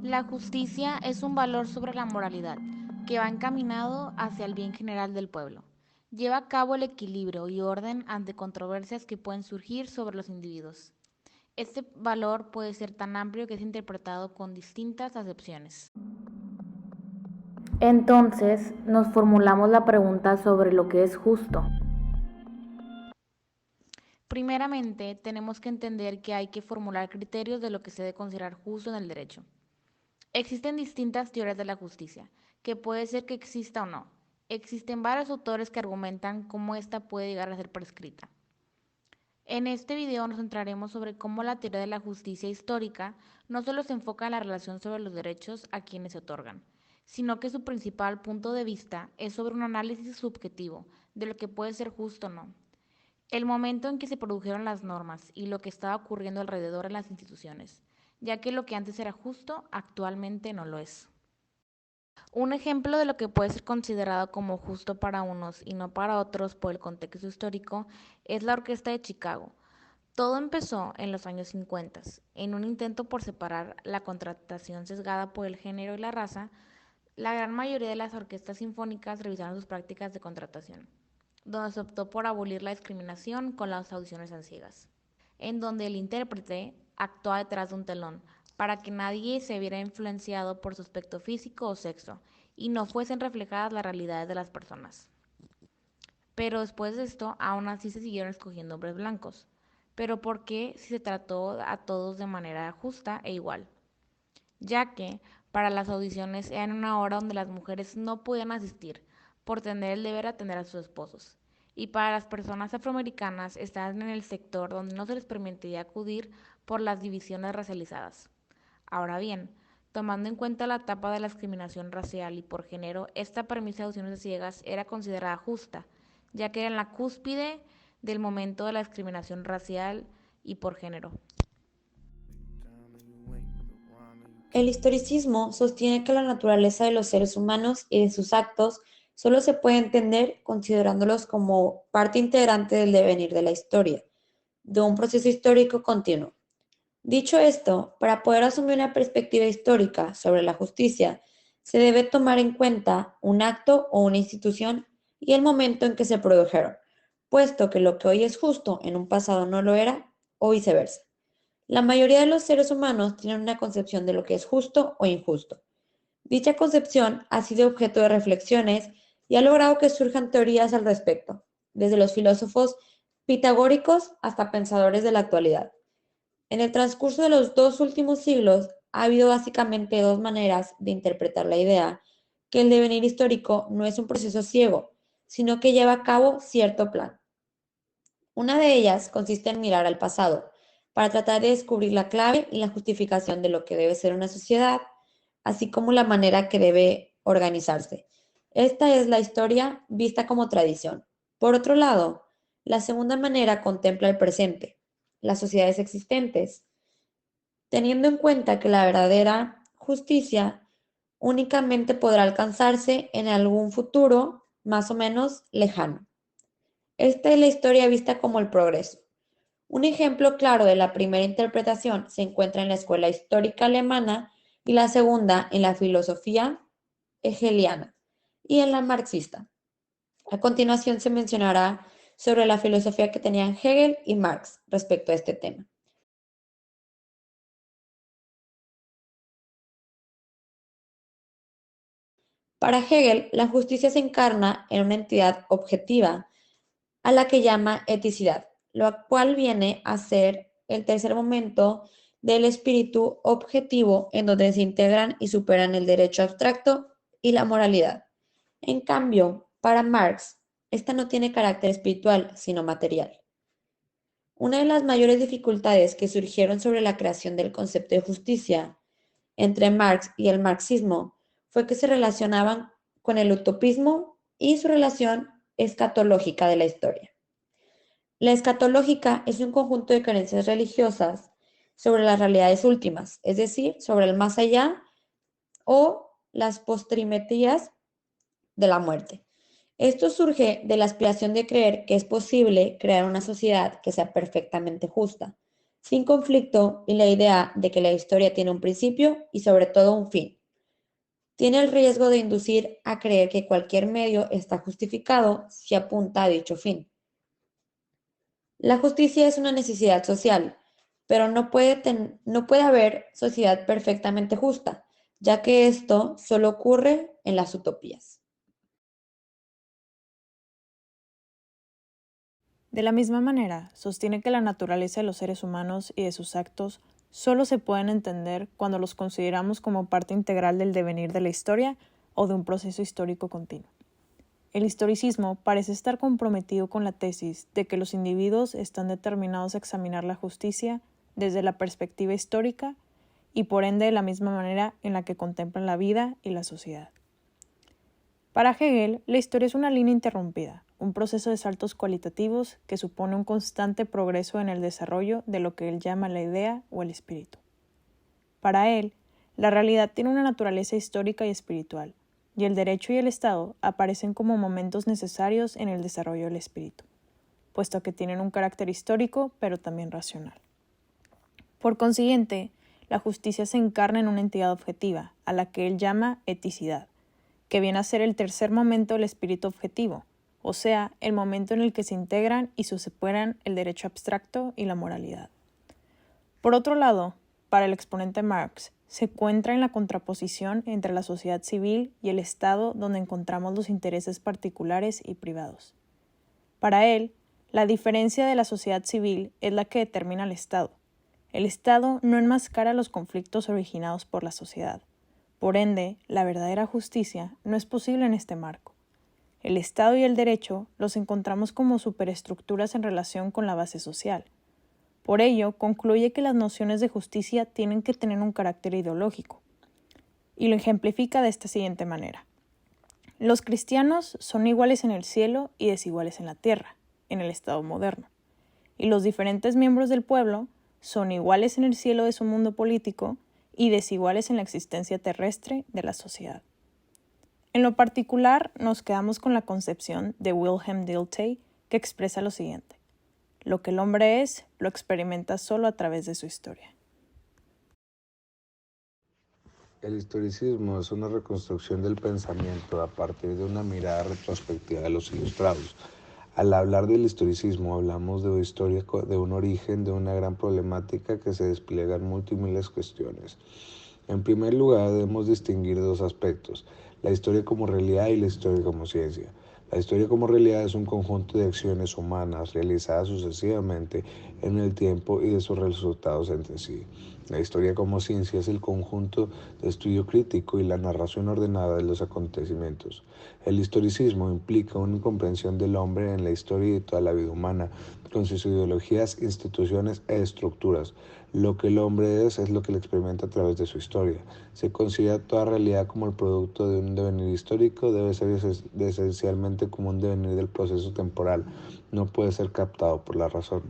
La justicia es un valor sobre la moralidad que va encaminado hacia el bien general del pueblo. Lleva a cabo el equilibrio y orden ante controversias que pueden surgir sobre los individuos. Este valor puede ser tan amplio que es interpretado con distintas acepciones. Entonces, nos formulamos la pregunta sobre lo que es justo. Primeramente, tenemos que entender que hay que formular criterios de lo que se debe considerar justo en el derecho. Existen distintas teorías de la justicia, que puede ser que exista o no. Existen varios autores que argumentan cómo esta puede llegar a ser prescrita. En este video nos centraremos sobre cómo la teoría de la justicia histórica no solo se enfoca en la relación sobre los derechos a quienes se otorgan, sino que su principal punto de vista es sobre un análisis subjetivo de lo que puede ser justo o no. El momento en que se produjeron las normas y lo que estaba ocurriendo alrededor en las instituciones, ya que lo que antes era justo actualmente no lo es. Un ejemplo de lo que puede ser considerado como justo para unos y no para otros por el contexto histórico es la Orquesta de Chicago. Todo empezó en los años 50, en un intento por separar la contratación sesgada por el género y la raza. La gran mayoría de las orquestas sinfónicas revisaron sus prácticas de contratación, donde se optó por abolir la discriminación con las audiciones a ciegas, en donde el intérprete actuaba detrás de un telón para que nadie se viera influenciado por su aspecto físico o sexo y no fuesen reflejadas las realidades de las personas. Pero después de esto, aún así se siguieron escogiendo hombres blancos. ¿Pero por qué si se trató a todos de manera justa e igual? Ya que para las audiciones eran una hora donde las mujeres no podían asistir por tener el deber de atender a sus esposos. Y para las personas afroamericanas estaban en el sector donde no se les permitiría acudir por las divisiones racializadas. Ahora bien, tomando en cuenta la etapa de la discriminación racial y por género, esta premisa de audiciones ciegas era considerada justa, ya que era en la cúspide del momento de la discriminación racial y por género. El historicismo sostiene que la naturaleza de los seres humanos y de sus actos solo se puede entender considerándolos como parte integrante del devenir de la historia, de un proceso histórico continuo. Dicho esto, para poder asumir una perspectiva histórica sobre la justicia, se debe tomar en cuenta un acto o una institución y el momento en que se produjeron, puesto que lo que hoy es justo en un pasado no lo era, o viceversa. La mayoría de los seres humanos tienen una concepción de lo que es justo o injusto. Dicha concepción ha sido objeto de reflexiones y ha logrado que surjan teorías al respecto, desde los filósofos pitagóricos hasta pensadores de la actualidad. En el transcurso de los dos últimos siglos ha habido básicamente dos maneras de interpretar la idea que el devenir histórico no es un proceso ciego, sino que lleva a cabo cierto plan. Una de ellas consiste en mirar al pasado, para tratar de descubrir la clave y la justificación de lo que debe ser una sociedad, así como la manera que debe organizarse. Esta es la historia vista como tradición. Por otro lado, la segunda manera contempla el presente, las sociedades existentes, teniendo en cuenta que la verdadera justicia únicamente podrá alcanzarse en algún futuro más o menos lejano. Esta es la historia vista como el progreso. Un ejemplo claro de la primera interpretación se encuentra en la escuela histórica alemana y la segunda en la filosofía hegeliana y en la marxista. A continuación se mencionará sobre la filosofía que tenían Hegel y Marx respecto a este tema. Para Hegel, la justicia se encarna en una entidad objetiva a la que llama eticidad, lo cual viene a ser el tercer momento del espíritu objetivo en donde se integran y superan el derecho abstracto y la moralidad. En cambio, para Marx, esta no tiene carácter espiritual, sino material. Una de las mayores dificultades que surgieron sobre la creación del concepto de justicia entre Marx y el marxismo fue que se relacionaban con el utopismo y su relación escatológica de la historia. La escatológica es un conjunto de creencias religiosas sobre las realidades últimas, es decir, sobre el más allá o las postrimerías de la muerte. Esto surge de la aspiración de creer que es posible crear una sociedad que sea perfectamente justa, sin conflicto y la idea de que la historia tiene un principio y sobre todo un fin. Tiene el riesgo de inducir a creer que cualquier medio está justificado si apunta a dicho fin. La justicia es una necesidad social, pero no puede haber sociedad perfectamente justa, ya que esto solo ocurre en las utopías. De la misma manera, sostiene que la naturaleza de los seres humanos y de sus actos solo se pueden entender cuando los consideramos como parte integral del devenir de la historia o de un proceso histórico continuo. El historicismo parece estar comprometido con la tesis de que los individuos están determinados a examinar la justicia desde la perspectiva histórica y por ende de la misma manera en la que contemplan la vida y la sociedad. Para Hegel, la historia es una línea interrumpida, un proceso de saltos cualitativos que supone un constante progreso en el desarrollo de lo que él llama la idea o el espíritu. Para él, la realidad tiene una naturaleza histórica y espiritual, y el derecho y el Estado aparecen como momentos necesarios en el desarrollo del espíritu, puesto que tienen un carácter histórico, pero también racional. Por consiguiente, la justicia se encarna en una entidad objetiva, a la que él llama eticidad, que viene a ser el tercer momento del espíritu objetivo, o sea, el momento en el que se integran y se superan el derecho abstracto y la moralidad. Por otro lado, para el exponente Marx, se encuentra en la contraposición entre la sociedad civil y el Estado, donde encontramos los intereses particulares y privados. Para él, la diferencia de la sociedad civil es la que determina al Estado. El Estado no enmascara los conflictos originados por la sociedad. Por ende, la verdadera justicia no es posible en este marco. El Estado y el derecho los encontramos como superestructuras en relación con la base social. Por ello, concluye que las nociones de justicia tienen que tener un carácter ideológico. Y lo ejemplifica de esta siguiente manera. Los cristianos son iguales en el cielo y desiguales en la tierra, en el Estado moderno. Y los diferentes miembros del pueblo son iguales en el cielo de su mundo político y desiguales en la existencia terrestre de la sociedad. En lo particular, nos quedamos con la concepción de Wilhelm Dilthey, que expresa lo siguiente: lo que el hombre es, lo experimenta solo a través de su historia. El historicismo es una reconstrucción del pensamiento a partir de una mirada retrospectiva de los ilustrados. Al hablar del historicismo, hablamos de historia de un origen, de una gran problemática que se despliega en múltiples cuestiones. En primer lugar, debemos distinguir dos aspectos: la historia como realidad y la historia como ciencia. La historia como realidad es un conjunto de acciones humanas realizadas sucesivamente en el tiempo y de sus resultados entre sí. La historia como ciencia es el conjunto de estudio crítico y la narración ordenada de los acontecimientos. El historicismo implica una comprensión del hombre en la historia y de toda la vida humana, con sus ideologías, instituciones e estructuras. Lo que el hombre es lo que él experimenta a través de su historia. Se considera toda realidad como el producto de un devenir histórico, debe ser esencialmente como un devenir del proceso temporal, no puede ser captado por la razón.